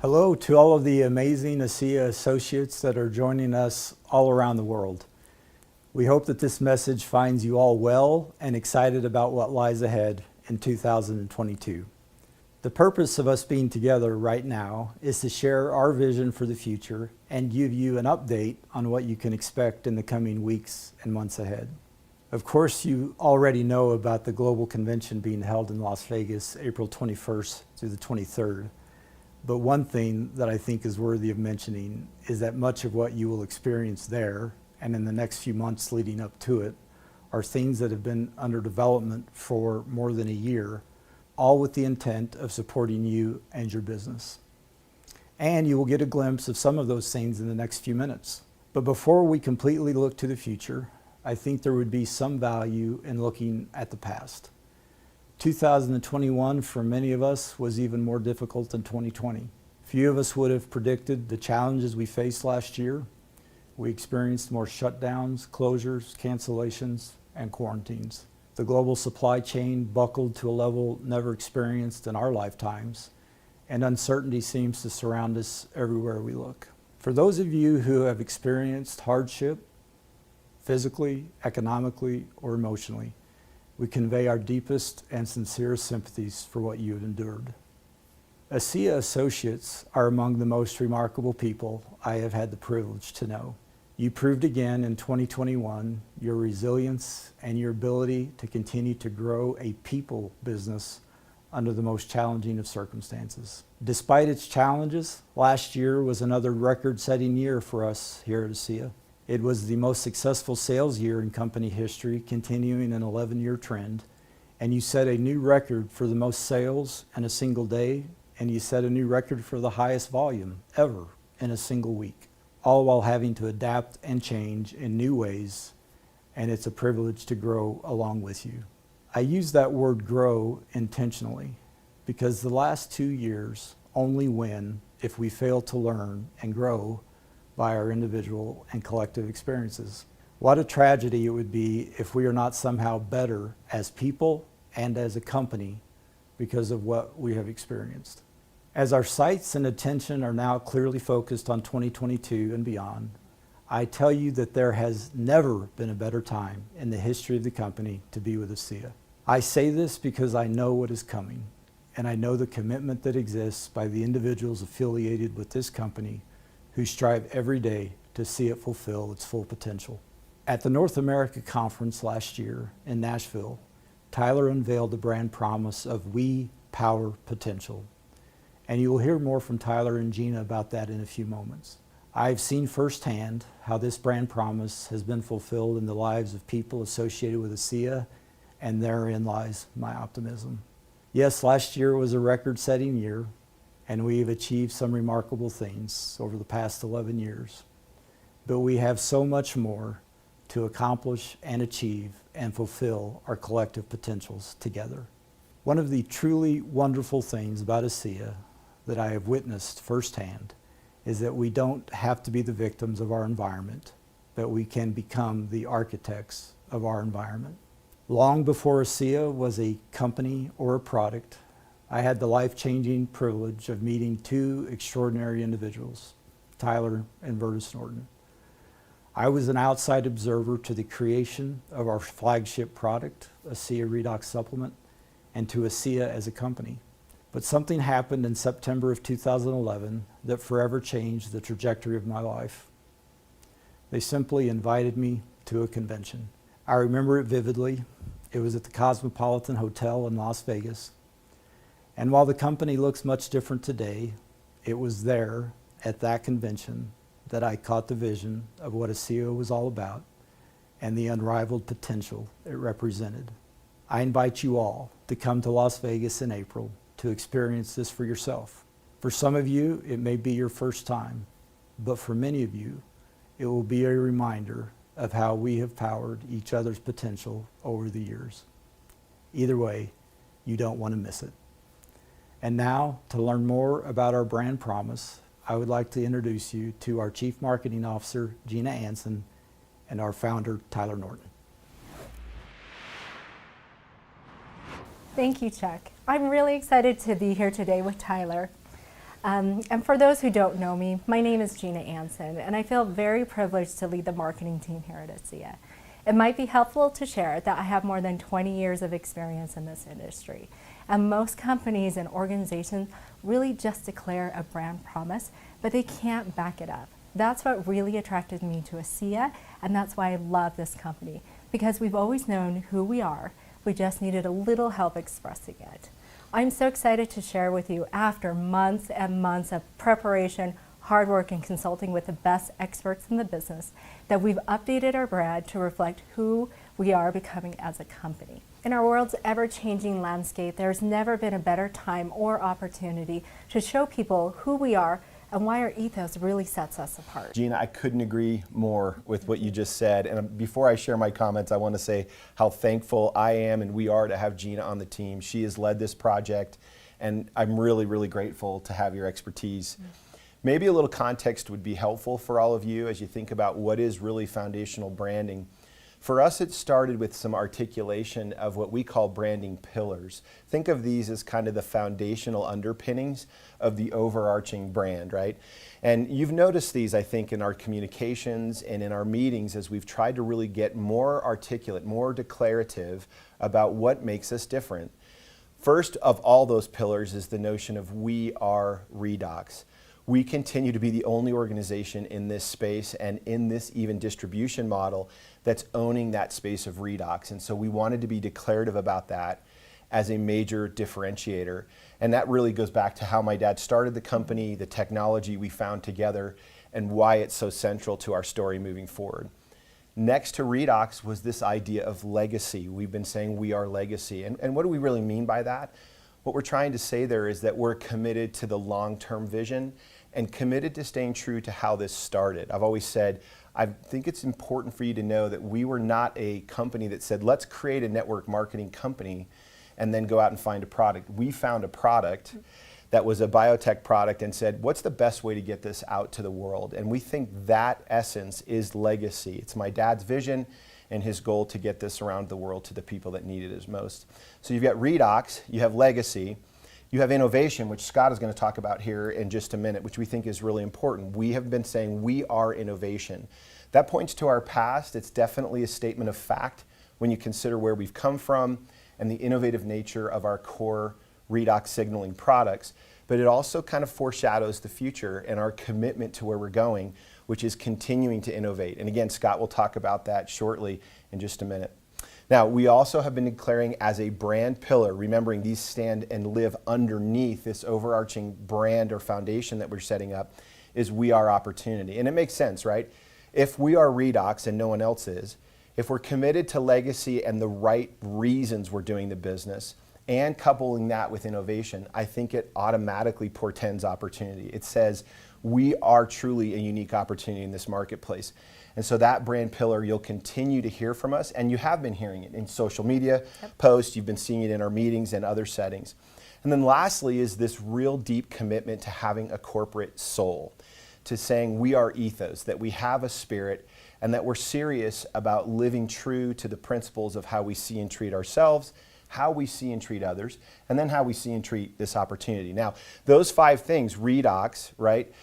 Hello to all of the amazing ASEA associates that are joining us all around the world. We hope that this message finds you all well and excited about what lies ahead in 2022. The purpose of us being together right now is to share our vision for the future and give you an update on what you can expect in the coming weeks and months ahead. Of course, you already know about the global convention being held in Las Vegas, April 21st through the 23rd. But one thing that I think is worthy of mentioning is that much of what you will experience there and in the next few months leading up to it are things that have been under development for more than a year, all with the intent of supporting you and your business. And you will get a glimpse of some of those things in the next few minutes. But before we completely look to the future, I think there would be some value in looking at the past. 2021 for many of us was even more difficult than 2020. Few of us would have predicted the challenges we faced last year. We experienced more shutdowns, closures, cancellations, and quarantines. The global supply chain buckled to a level never experienced in our lifetimes, and uncertainty seems to surround us everywhere we look. For those of you who have experienced hardship, physically, economically, or emotionally, we convey our deepest and sincerest sympathies for what you have endured. ASEA associates are among the most remarkable people I have had the privilege to know. You proved again in 2021 your resilience and your ability to continue to grow a people business under the most challenging of circumstances. Despite its challenges, last year was another record-setting year for us here at ASEA. It was the most successful sales year in company history, continuing an 11-year trend, and you set a new record for the most sales in a single day, and you set a new record for the highest volume ever in a single week, all while having to adapt and change in new ways, and it's a privilege to grow along with you. I use that word grow intentionally because the last 2 years only win if we fail to learn and grow by our individual and collective experiences. What a tragedy it would be if we are not somehow better as people and as a company because of what we have experienced. As our sights and attention are now clearly focused on 2022 and beyond, I tell you that there has never been a better time in the history of the company to be with ASEA. I say this because I know what is coming, and I know the commitment that exists by the individuals affiliated with this company who strive every day to see it fulfill its full potential. At the North America Conference last year in Nashville, Tyler unveiled the brand promise of We Power Potential. And you will hear more from Tyler and Gina about that in a few moments. I've seen firsthand how this brand promise has been fulfilled in the lives of people associated with ASEA, and therein lies my optimism. Yes, last year was a record-setting year, and we have achieved some remarkable things over the past 11 years. But we have so much more to accomplish and achieve and fulfill our collective potentials together. One of the truly wonderful things about ASEA that I have witnessed firsthand is that we don't have to be the victims of our environment, but we can become the architects of our environment. Long before ASEA was a company or a product, I had the life-changing privilege of meeting two extraordinary individuals, Tyler and Vertus Norton. I was an outside observer to the creation of our flagship product, ASEA Redox supplement, and to ASEA as a company. But something happened in September of 2011 that forever changed the trajectory of my life. They simply invited me to a convention. I remember it vividly. It was at the Cosmopolitan Hotel in Las Vegas. And while the company looks much different today, it was there at that convention that I caught the vision of what ASEA was all about and the unrivaled potential it represented. I invite you all to come to Las Vegas in April to experience this for yourself. For some of you, it may be your first time, but for many of you, it will be a reminder of how we have powered each other's potential over the years. Either way, you don't want to miss it. And now, to learn more about our brand promise, I would like to introduce you to our Chief Marketing Officer, Gina Anson, and our founder, Tyler Norton. Thank you, Chuck. I'm really excited to be here today with Tyler. And for those who don't know me, my name is Gina Anson, and I feel very privileged to lead the marketing team here at ASEA. It might be helpful to share that I have more than 20 years of experience in this industry. And most companies and organizations really just declare a brand promise, but they can't back it up. That's what really attracted me to ASEA, and that's why I love this company, because we've always known who we are. We just needed a little help expressing it. I'm so excited to share with you, after months and months of preparation, hard work, and consulting with the best experts in the business, that we've updated our brand to reflect who we are becoming as a company. In our world's ever-changing landscape, there's never been a better time or opportunity to show people who we are and why our ethos really sets us apart. Gina, I couldn't agree more with what you just said. And before I share my comments, I want to say how thankful I am and we are to have Gina on the team. She has led this project, and I'm really, really grateful to have your expertise. Maybe a little context would be helpful for all of you as you think about what is really foundational branding. For us, it started with some articulation of what we call branding pillars. Think of these as kind of the foundational underpinnings of the overarching brand, right? And you've noticed these, I think, in our communications and in our meetings as we've tried to really get more articulate, more declarative about what makes us different. First of all those pillars is the notion of we are Redox. We continue to be the only organization in this space and in this even distribution model that's owning that space of Redox. And so we wanted to be declarative about that as a major differentiator. And that really goes back to how my dad started the company, the technology we found together, and why it's so central to our story moving forward. Next to Redox was this idea of legacy. We've been saying we are legacy. And what do we really mean by that? What we're trying to say there is that we're committed to the long-term vision and committed to staying true to how this started. I've always said, I think it's important for you to know that we were not a company that said, let's create a network marketing company and then go out and find a product. We found a product that was a biotech product and said, what's the best way to get this out to the world? And we think that essence is legacy. It's my dad's vision and his goal to get this around the world to the people that need it as most. So you've got Redox, you have legacy, you have innovation, which Scott is going to talk about here in just a minute, which we think is really important. We have been saying we are innovation. That points to our past. It's definitely a statement of fact when you consider where we've come from and the innovative nature of our core Redox signaling products. But it also kind of foreshadows the future and our commitment to where we're going, which is continuing to innovate. And again, Scott will talk about that shortly in just a minute. Now, we also have been declaring as a brand pillar, remembering these stand and live underneath this overarching brand or foundation that we're setting up, is we are opportunity. And it makes sense, right? If we are Redox and no one else is, if we're committed to legacy and the right reasons we're doing the business, and coupling that with innovation, I think it automatically portends opportunity. It says we are truly a unique opportunity in this marketplace. And so that brand pillar, you'll continue to hear from us, and you have been hearing it in social media posts, you've been seeing it in our meetings and other settings. And then lastly is this real deep commitment to having a corporate soul, to saying we are ethos, that we have a spirit, and that we're serious about living true to the principles of how we see and treat ourselves, how we see and treat others, and then how we see and treat this opportunity. Now, those 5 things, Redox, right,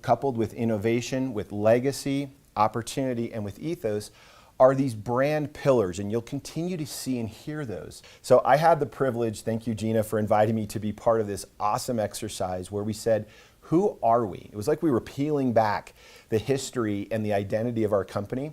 coupled with innovation, with legacy, opportunity, and with ethos, are these brand pillars, and you'll continue to see and hear those. So I had the privilege, thank you Gina for inviting me to be part of this awesome exercise where we said, who are we? It was like we were peeling back the history and the identity of our company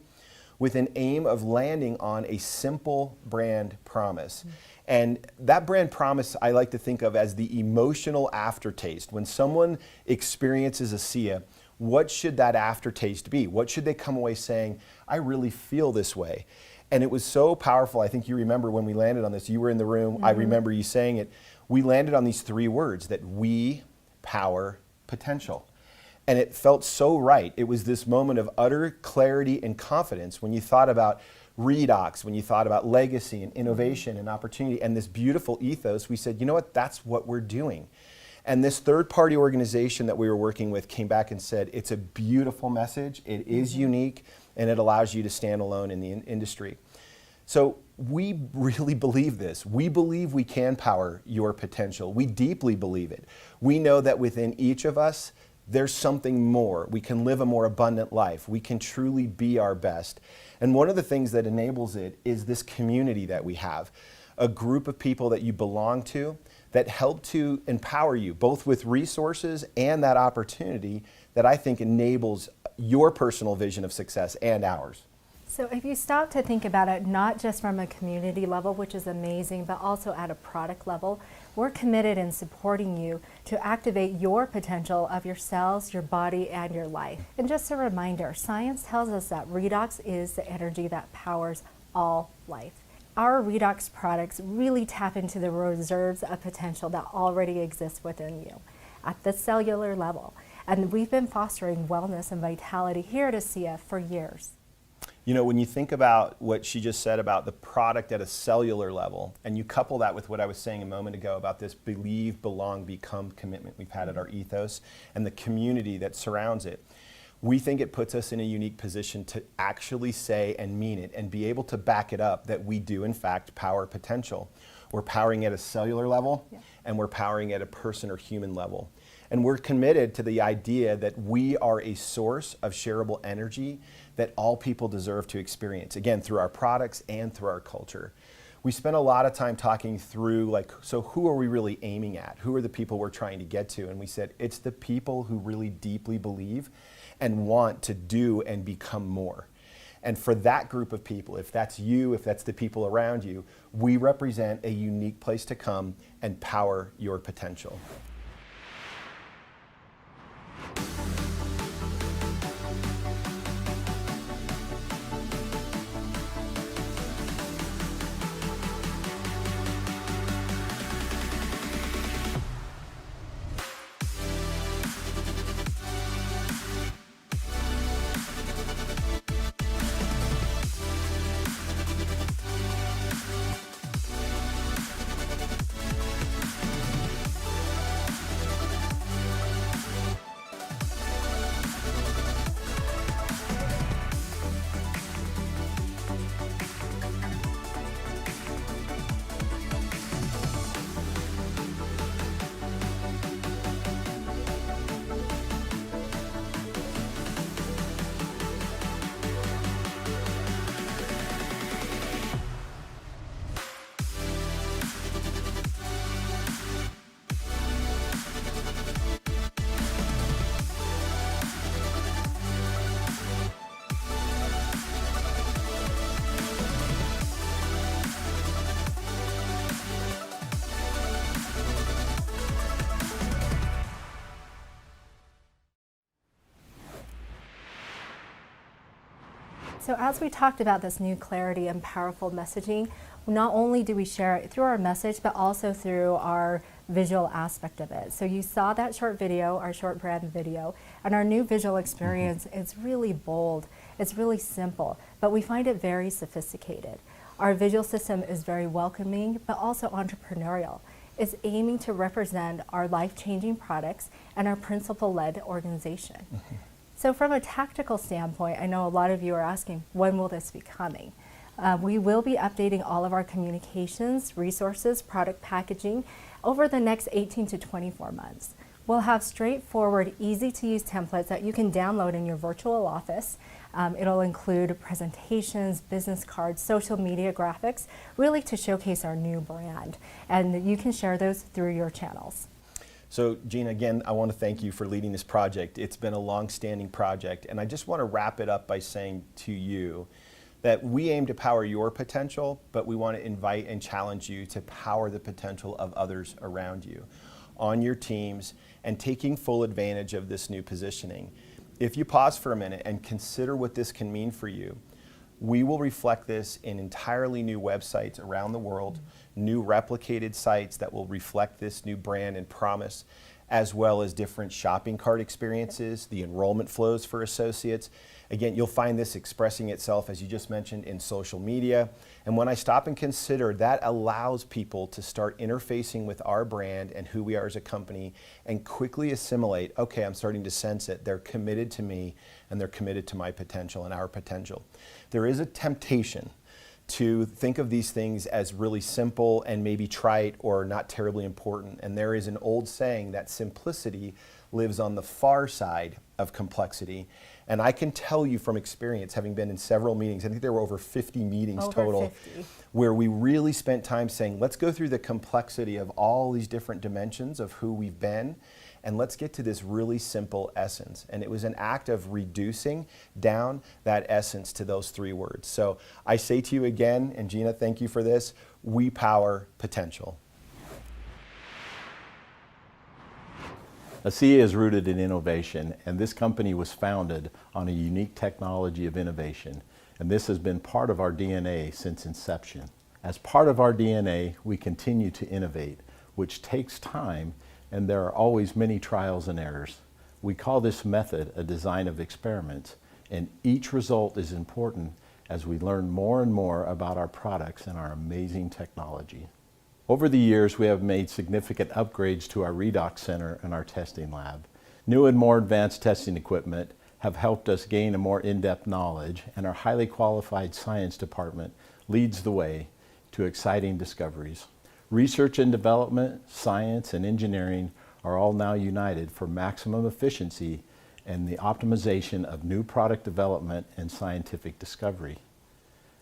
with an aim of landing on a simple brand promise. And that brand promise I like to think of as the emotional aftertaste. When someone experiences ASEA, what should that aftertaste be? What should they come away saying, I really feel this way? And it was so powerful. I think you remember when we landed on this, you were in the room, I remember you saying it. We landed on these 3 words, that we power potential. And it felt so right. It was this moment of utter clarity and confidence when you thought about Redox, when you thought about legacy and innovation and opportunity and this beautiful ethos. We said, you know what, that's what we're doing. And this third-party organization that we were working with came back and said, it's a beautiful message, it is unique, and it allows you to stand alone in the industry. So we really believe this. We believe we can power your potential. We deeply believe it. We know that within each of us, there's something more. We can live a more abundant life. We can truly be our best. And one of the things that enables it is this community that we have, a group of people that you belong to that help to empower you, both with resources and that opportunity that I think enables your personal vision of success and ours. So if you stop to think about it, not just from a community level, which is amazing, but also at a product level, we're committed in supporting you to activate your potential of your cells, your body, and your life. And just a reminder, science tells us that Redox is the energy that powers all life. Our Redox products really tap into the reserves of potential that already exists within you at the cellular level. And we've been fostering wellness and vitality here at ASEA for years. You know, when you think about what she just said about the product at a cellular level, and you couple that with what I was saying a moment ago about this believe, belong, become commitment we've had at our ethos and the community that surrounds it, we think it puts us in a unique position to actually say and mean it and be able to back it up that we do in fact power potential. We're powering at a cellular level, and we're powering at a person or human level. And we're committed to the idea that we are a source of shareable energy that all people deserve to experience, again, through our products and through our culture. We spent a lot of time talking through, like, so who are we really aiming at? Who are the people we're trying to get to? And we said, it's the people who really deeply believe and want to do and become more. And for that group of people, if that's you, if that's the people around you, we represent a unique place to come and power your potential. So as we talked about this new clarity and powerful messaging, not only do we share it through our message, but also through our visual aspect of it. So you saw that short video, our short brand video, and our new visual experience is really bold. It's really simple, but we find it very sophisticated. Our visual system is very welcoming, but also entrepreneurial. It's aiming to represent our life-changing products and our principle-led organization. So from a tactical standpoint, I know a lot of you are asking, when will this be coming? We will be updating all of our communications, resources, product packaging over the next 18 to 24 months. We'll have straightforward, easy-to-use templates that you can download in your virtual office. It'll include presentations, business cards, social media graphics, really to showcase our new brand. And you can share those through your channels. So Gina, again, I want to thank you for leading this project. It's been a long-standing project, and I just want to wrap it up by saying to you that we aim to power your potential, but we want to invite and challenge you to power the potential of others around you, on your teams, and taking full advantage of this new positioning. If you pause for a minute and consider what this can mean for you, we will reflect this in entirely new websites around the world, new replicated sites that will reflect this new brand and promise, as well as different shopping cart experiences, the enrollment flows for associates. Again, you'll find this expressing itself, as you just mentioned, in social media. And when I stop and consider, that allows people to start interfacing with our brand and who we are as a company and quickly assimilate, okay, I'm starting to sense it. They're committed to me and they're committed to my potential and our potential. There is a temptation to think of these things as really simple and maybe trite or not terribly important. And there is an old saying that simplicity lives on the far side of complexity. And I can tell you from experience, having been in several meetings, I think there were over 50 meetings total, 50. where we really spent time saying, let's go through the complexity of all these different dimensions of who we've been, and let's get to this really simple essence. And it was an act of reducing down that essence to those 3 words. So I say to you again, and Gina, thank you for this, we power potential. ASEA is rooted in innovation, and this company was founded on a unique technology of innovation, and this has been part of our DNA since inception. As part of our DNA, we continue to innovate, which takes time, and there are always many trials and errors. We call this method a design of experiments, and each result is important as we learn more and more about our products and our amazing technology. Over the years, we have made significant upgrades to our Redox Center and our testing lab. New and more advanced testing equipment have helped us gain a more in-depth knowledge, and our highly qualified science department leads the way to exciting discoveries. Research and development, science, and engineering are all now united for maximum efficiency and the optimization of new product development and scientific discovery.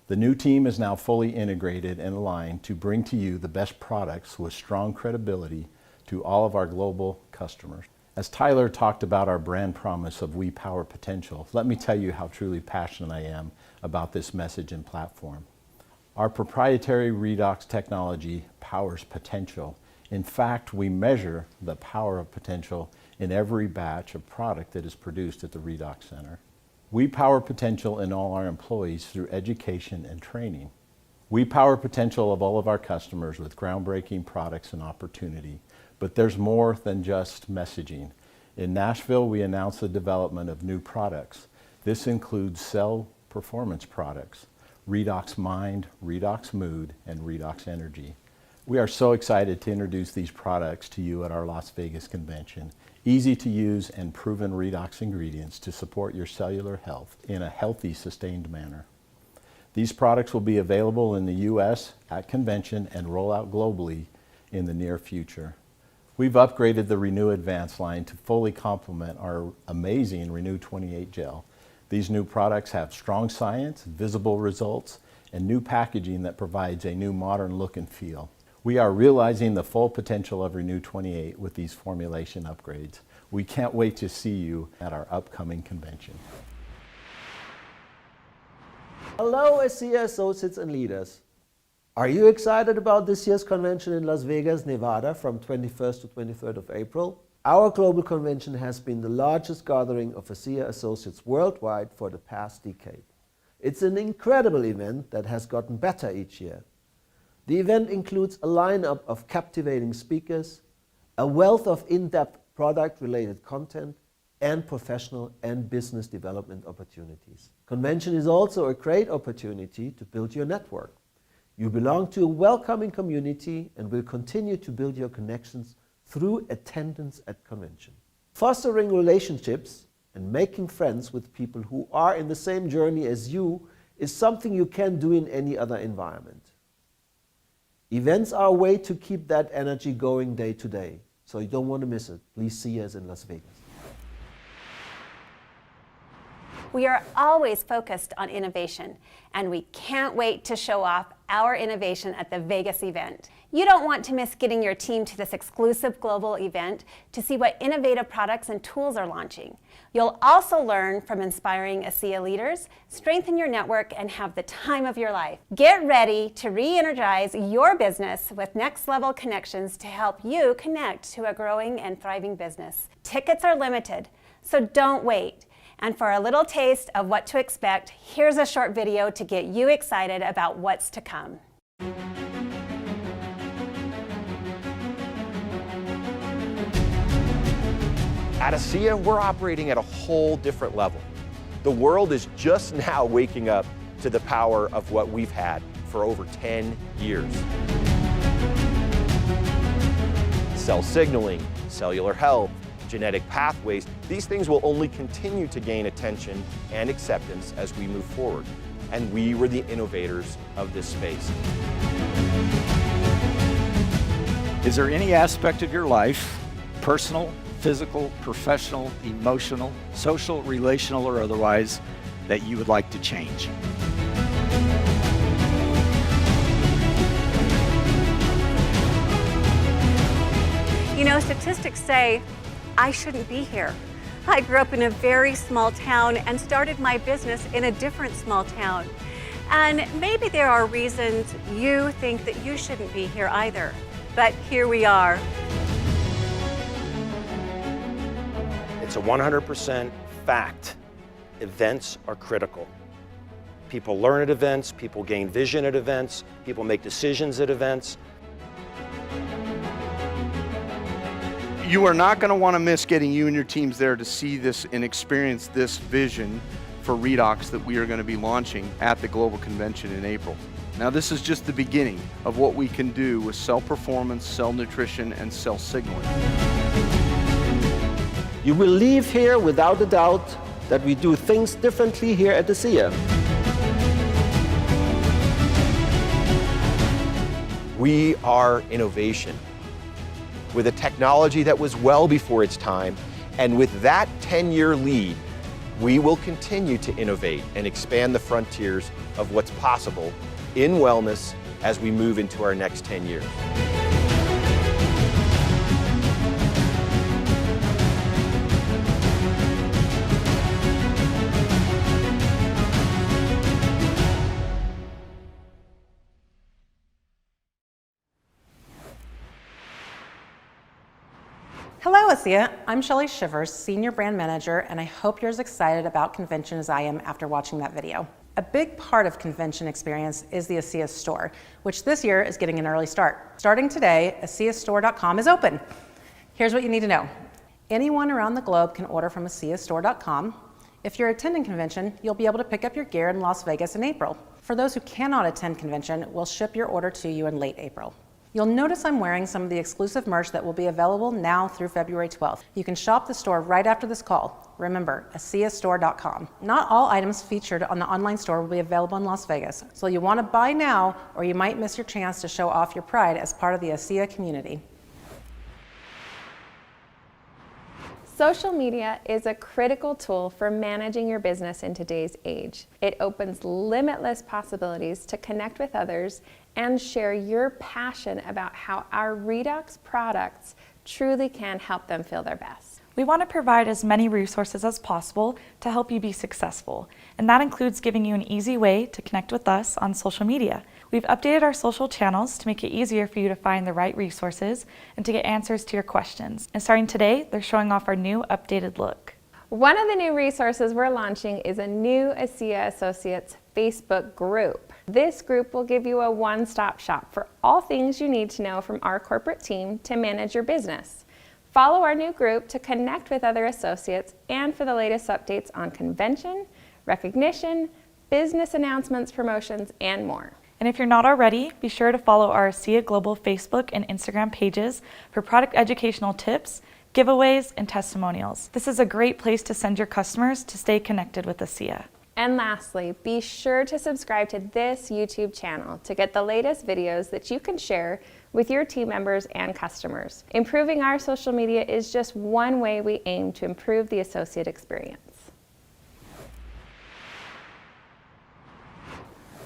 The new team is now fully integrated and aligned to bring to you the best products with strong credibility to all of our global customers. As Tyler talked about our brand promise of We Power Potential, let me tell you how truly passionate I am about this message and platform. Our proprietary Redox technology powers potential. In fact, we measure the power of potential in every batch of product that is produced at the Redox Center. We power potential in all our employees through education and training. We power potential of all of our customers with groundbreaking products and opportunity. But there's more than just messaging. In Nashville, we announced the development of new products. This includes cell performance products, Redox Mind, Redox Mood, and Redox Energy. We are so excited to introduce these products to you at our Las Vegas convention. Easy to use and proven Redox ingredients to support your cellular health in a healthy, sustained manner. These products will be available in the U.S. at convention and roll out globally in the near future. We've upgraded the Renew Advanced line to fully complement our amazing Renew 28 gel. These new products have strong science, visible results, and new packaging that provides a new modern look and feel. We are realizing the full potential of Renew 28 with these formulation upgrades. We can't wait to see you at our upcoming convention. Hello, ASEA associates and leaders. Are you excited about this year's convention in Las Vegas, Nevada from 21st to 23rd of April? Our global convention has been the largest gathering of ASEA associates worldwide for the past decade. It's an incredible event that has gotten better each year. The event includes a lineup of captivating speakers, a wealth of in-depth product-related content, and professional and business development opportunities. Convention is also a great opportunity to build your network. You belong to a welcoming community and will continue to build your connections through attendance at convention. Fostering relationships and making friends with people who are in the same journey as you is something you can't do in any other environment. Events are a way to keep that energy going day to day, so you don't want to miss it. Please see us in Las Vegas. We are always focused on innovation, and we can't wait to show off our innovation at the Vegas event. You don't want to miss getting your team to this exclusive global event to see what innovative products and tools are launching. You'll also learn from inspiring ASEA leaders, strengthen your network, and have the time of your life. Get ready to re-energize your business with next-level connections to help you connect to a growing and thriving business. Tickets are limited, so don't wait. And for a little taste of what to expect, here's a short video to get you excited about what's to come. At ASEA, we're operating at a whole different level. The world is just now waking up to the power of what we've had for over 10 years. Cell signaling, cellular health, genetic pathways, these things will only continue to gain attention and acceptance as we move forward. and we were the innovators of this space. Is there any aspect of your life, personal, physical, professional, emotional, social, relational, or otherwise, that you would like to change? You know, statistics say I shouldn't be here. I grew up in a very small town and started my business in a different small town. And maybe there are reasons you think that you shouldn't be here either, but here we are. It's a 100% fact. Events are critical. People learn at events, people gain vision at events, people make decisions at events. You are not going to want to miss getting you and your teams there to see this and experience this vision for Redox that we are going to be launching at the Global Convention in April. Now, this is just the beginning of what we can do with cell performance, cell nutrition, and cell signaling. You will leave here without a doubt that we do things differently here at ASEA. We are innovation with a technology that was well before its time, and with that 10-year lead, we will continue to innovate and expand the frontiers of what's possible in wellness as we move into our next 10 years. Hello, ASEA. I'm Shelly Shivers, Senior Brand Manager, and I hope you're as excited about convention as I am after watching that video. A big part of convention experience is the ASEA Store, which this year is getting an early start. Starting today, ASEAStore.com is open. Here's what you need to know. Anyone around the globe can order from ASEAStore.com. If you're attending convention, you'll be able to pick up your gear in Las Vegas in April. For those who cannot attend convention, we'll ship your order to you in late April. You'll notice I'm wearing some of the exclusive merch that will be available now through February 12th. You can shop the store right after this call. Remember, ASEAStore.com. Not all items featured on the online store will be available in Las Vegas, so you want to buy now or you might miss your chance to show off your pride as part of the ASEA community. Social media is a critical tool for managing your business in today's age. It opens limitless possibilities to connect with others and share your passion about how our Redox products truly can help them feel their best. We want to provide as many resources as possible to help you be successful, and that includes giving you an easy way to connect with us on social media. We've updated our social channels to make it easier for you to find the right resources and to get answers to your questions. And starting today, they're showing off our new updated look. One of the new resources we're launching is a new ASEA Associates Facebook group. This group will give you a one-stop shop for all things you need to know from our corporate team to manage your business. Follow our new group to connect with other associates and for the latest updates on convention, recognition, business announcements, promotions, and more. And if you're not already, be sure to follow our ASEA Global Facebook and Instagram pages for product educational tips, giveaways, and testimonials. This is a great place to send your customers to stay connected with ASEA. And lastly, be sure to subscribe to this YouTube channel to get the latest videos that you can share with your team members and customers. Improving our social media is just one way we aim to improve the associate experience.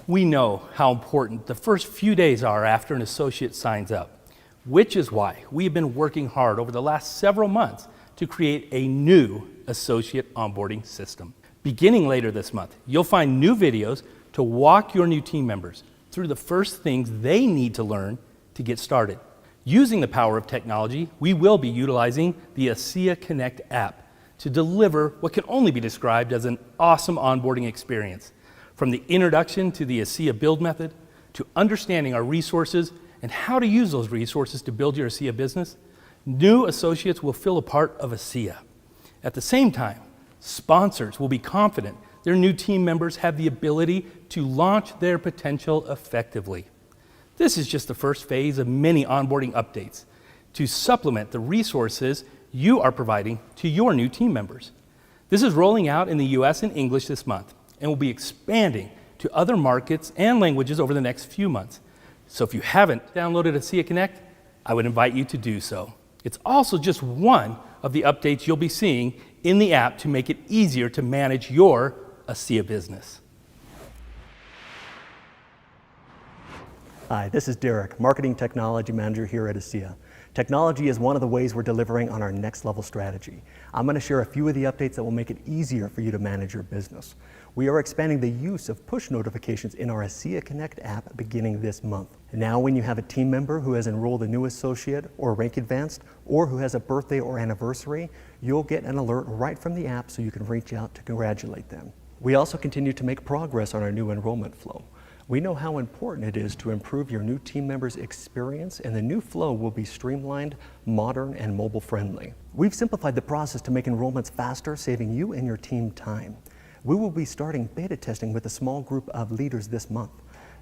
We know how important the first few days are after an associate signs up, which is why we've been working hard over the last several months to create a new associate onboarding system. Beginning later this month, you'll find new videos to walk your new team members through the first things they need to learn to get started. Using the power of technology, we will be utilizing the ASEA Connect app to deliver what can only be described as an awesome onboarding experience. From the introduction to the ASEA build method, to understanding our resources and how to use those resources to build your ASEA business, new associates will feel a part of ASEA. At the same time, sponsors will be confident their new team members have the ability to launch their potential effectively. This is just the first phase of many onboarding updates to supplement the resources you are providing to your new team members. This is rolling out in the US in English this month and will be expanding to other markets and languages over the next few months. So if you haven't downloaded ASEA Connect, I would invite you to do so. It's also just one of the updates you'll be seeing in the app to make it easier to manage your ASEA business. Hi, this is Derek, Marketing Technology Manager here at ASEA. Technology is one of the ways we're delivering on our next level strategy. I'm going to share a few of the updates that will make it easier for you to manage your business. We are expanding the use of push notifications in our ASEA Connect app beginning this month. Now when you have a team member who has enrolled a new associate or rank advanced, or who has a birthday or anniversary, you'll get an alert right from the app so you can reach out to congratulate them. We also continue to make progress on our new enrollment flow. We know how important it is to improve your new team members' experience, and the new flow will be streamlined, modern, and mobile friendly. We've simplified the process to make enrollments faster, saving you and your team time. We will be starting beta testing with a small group of leaders this month.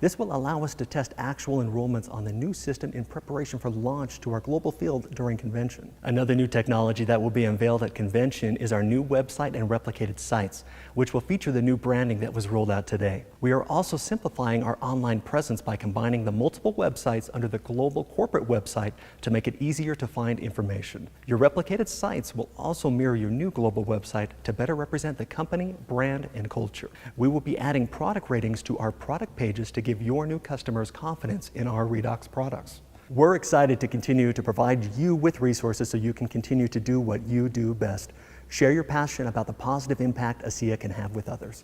This will allow us to test actual enrollments on the new system in preparation for launch to our global field during convention. Another new technology that will be unveiled at convention is our new website and replicated sites, which will feature the new branding that was rolled out today. We are also simplifying our online presence by combining the multiple websites under the global corporate website to make it easier to find information. Your replicated sites will also mirror your new global website to better represent the company, brand, and culture. We will be adding product ratings to our product pages to give your new customers confidence in our Redox products. We're excited to continue to provide you with resources so you can continue to do what you do best. Share your passion about the positive impact ASEA can have with others.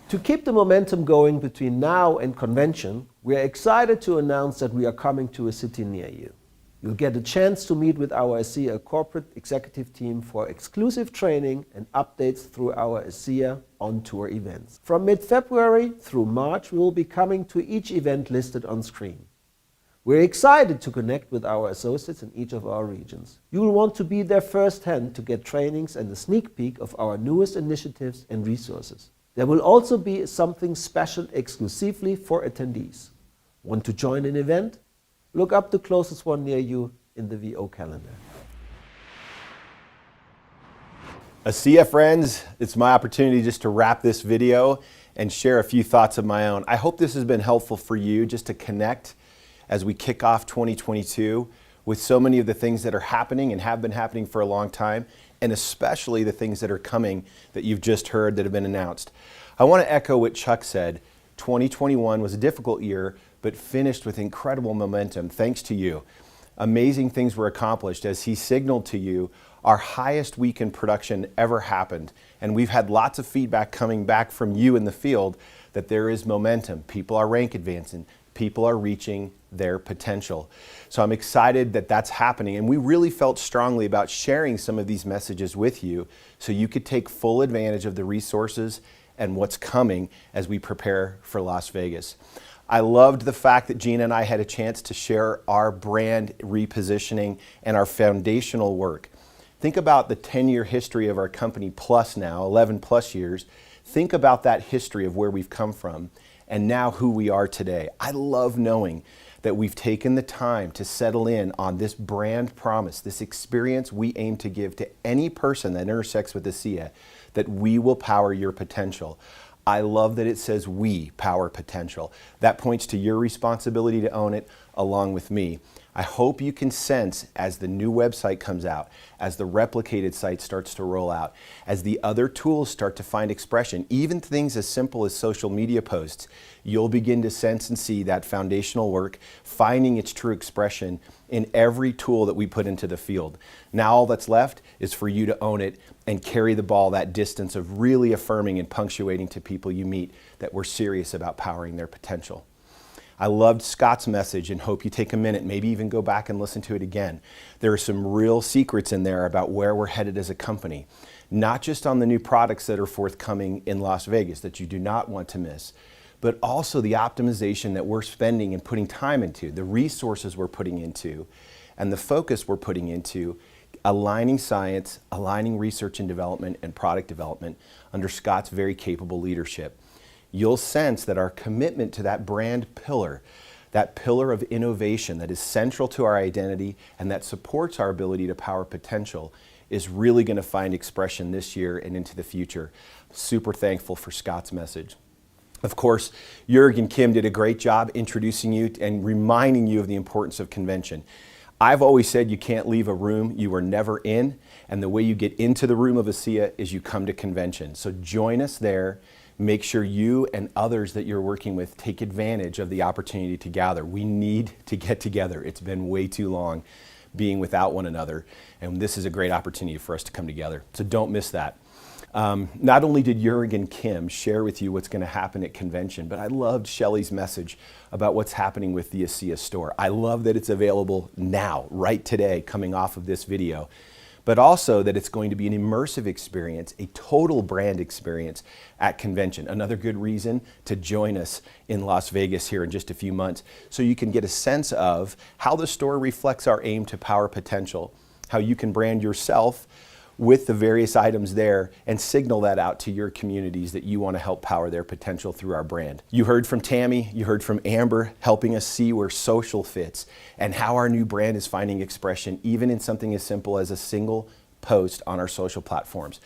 To keep the momentum going between now and convention, we are excited to announce that we are coming to a city near you. You'll get a chance to meet with our ASEA corporate executive team for exclusive training and updates through our ASEA on-tour events. From mid-February through March, we will be coming to each event listed on screen. We're excited to connect with our associates in each of our regions. You will want to be there firsthand to get trainings and a sneak peek of our newest initiatives and resources. There will also be something special exclusively for attendees. Want to join an event? Look up the closest one near you in the VO calendar. ASEA friends, it's my opportunity just to wrap this video and share a few thoughts of my own. I hope this has been helpful for you just to connect as we kick off 2022 with so many of the things that are happening and have been happening for a long time, and especially the things that are coming that you've just heard that have been announced. I want to echo what Chuck said. 2021 was a difficult year, but finished with incredible momentum thanks to you. Amazing things were accomplished as he signaled to you our highest week in production ever happened. And we've had lots of feedback coming back from you in the field that there is momentum. People are rank advancing. People are reaching their potential. So I'm excited that that's happening. And we really felt strongly about sharing some of these messages with you so you could take full advantage of the resources and what's coming as we prepare for Las Vegas. I loved the fact that Gina and I had a chance to share our brand repositioning and our foundational work. Think about the 10-year history of our company plus now, 11 plus years. Think about that history of where we've come from and now who we are today. I love knowing that we've taken the time to settle in on this brand promise, this experience we aim to give to any person that intersects with ASEA, that we will power your potential. I love that it says we power potential. That points to your responsibility to own it along with me. I hope you can sense as the new website comes out, as the replicated site starts to roll out, as the other tools start to find expression, even things as simple as social media posts, you'll begin to sense and see that foundational work finding its true expression in every tool that we put into the field. Now all that's left is for you to own it and carry the ball that distance of really affirming and punctuating to people you meet that we're serious about powering their potential. I loved Scott's message and hope you take a minute, maybe even go back and listen to it again. There are some real secrets in there about where we're headed as a company, not just on the new products that are forthcoming in Las Vegas that you do not want to miss, but also the optimization that we're spending and putting time into, the resources we're putting into, and the focus we're putting into aligning science, aligning research and development and product development under Scott's very capable leadership. You'll sense that our commitment to that brand pillar, that pillar of innovation that is central to our identity and that supports our ability to power potential, is really going to find expression this year and into the future. Super thankful for Scott's message. Of course, Jörg and Kim did a great job introducing you and reminding you of the importance of convention. I've always said you can't leave a room you were never in, and the way you get into the room of ASEA is you come to convention. So join us there. Make sure you and others that you're working with take advantage of the opportunity to gather. We need to get together. It's been way too long being without one another, and this is a great opportunity for us to come together. So don't miss that. Not only did Jörg and Kim share with you what's going to happen at convention, but I loved Shelley's message about what's happening with the ASEA Store. I love that it's available now, right today, coming off of this video, but also that it's going to be an immersive experience, a total brand experience at convention. Another good reason to join us in Las Vegas here in just a few months, so you can get a sense of how the store reflects our aim to power potential, how you can brand yourself with the various items there and signal that out to your communities that you want to help power their potential through our brand. You heard from Tammy, you heard from Amber, helping us see where social fits and how our new brand is finding expression even in something as simple as a single post on our social platforms.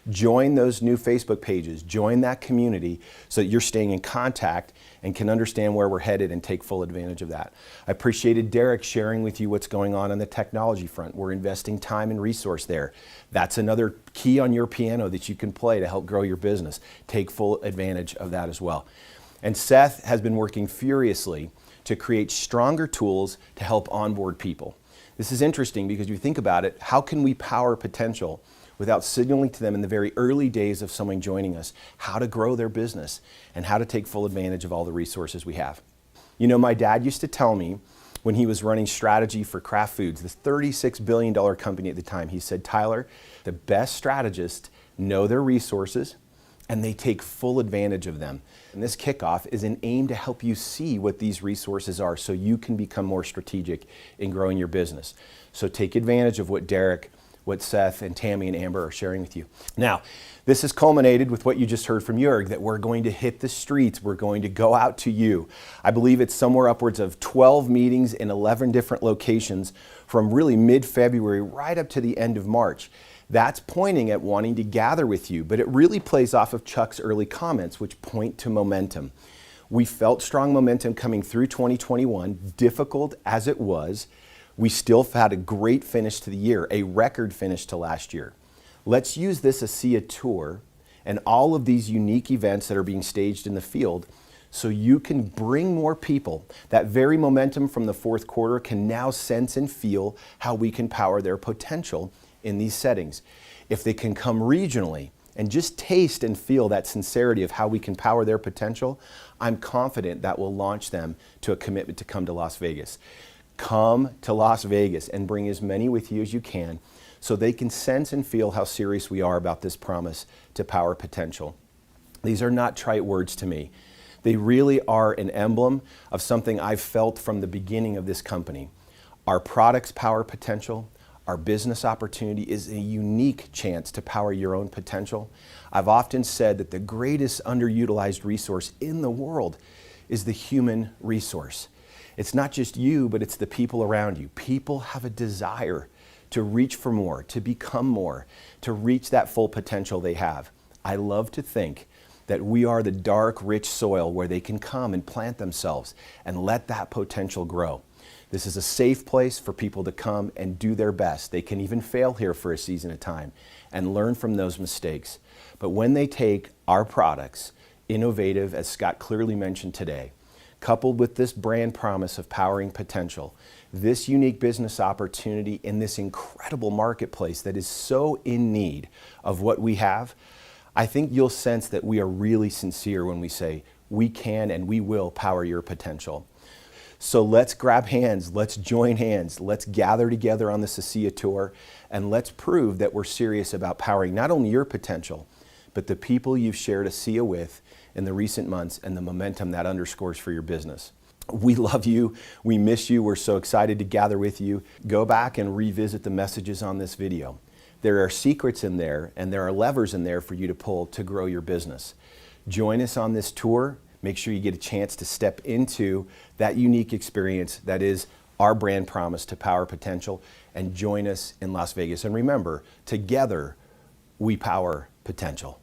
Join those new Facebook pages, join that community so that you're staying in contact and can understand where we're headed and take full advantage of that. I appreciated Derek sharing with you what's going on the technology front. We're investing time and resource there. That's another key on your piano that you can play to help grow your business. Take full advantage of that as well. And Seth has been working furiously to create stronger tools to help onboard people. This is interesting because if you think about it, how can we power potential without signaling to them in the very early days of someone joining us how to grow their business and how to take full advantage of all the resources we have. You know, my dad used to tell me when he was running strategy for Kraft Foods, this $36 billion company at the time, he said, Tyler, the best strategists know their resources and they take full advantage of them. And this kickoff is an aim to help you see what these resources are so you can become more strategic in growing your business. So take advantage of what Derek, what Seth and Tammy and Amber are sharing with you. Now, this has culminated with what you just heard from Jörg, that we're going to hit the streets, we're going to go out to you. I believe it's somewhere upwards of 12 meetings in 11 different locations from really mid-February right up to the end of March. That's pointing at wanting to gather with you, but it really plays off of Chuck's early comments, which point to momentum. We felt strong momentum coming through 2021, difficult as it was. We still had a great finish to the year, a record finish to last year. Let's use this ASEA Tour and all of these unique events that are being staged in the field so you can bring more people. That very momentum from the fourth quarter can now sense and feel how we can power their potential in these settings. If they can come regionally and just taste and feel that sincerity of how we can power their potential, I'm confident that will launch them to a commitment to come to Las Vegas. Come to Las Vegas and bring as many with you as you can so they can sense and feel how serious we are about this promise to power potential. These are not trite words to me. They really are an emblem of something I've felt from the beginning of this company. Our products power potential. Our business opportunity is a unique chance to power your own potential. I've often said that the greatest underutilized resource in the world is the human resource. It's not just you, but it's the people around you. People have a desire to reach for more, to become more, to reach that full potential they have. I love to think that we are the dark, rich soil where they can come and plant themselves and let that potential grow. This is a safe place for people to come and do their best. They can even fail here for a season at a time and learn from those mistakes. But when they take our products, innovative, as Scott clearly mentioned today, coupled with this brand promise of powering potential, this unique business opportunity in this incredible marketplace that is so in need of what we have, I think you'll sense that we are really sincere when we say we can and we will power your potential. So let's grab hands, let's join hands, let's gather together on this ASEA Tour, and let's prove that we're serious about powering not only your potential, but the people you've shared ASEA with in the recent months and the momentum that underscores for your business. We love you, we miss you, we're so excited to gather with you. Go back and revisit the messages on this video. There are secrets in there and there are levers in there for you to pull to grow your business. Join us on this tour. Make sure you get a chance to step into that unique experience that is our brand promise to power potential and join us in Las Vegas. And remember, together we power potential.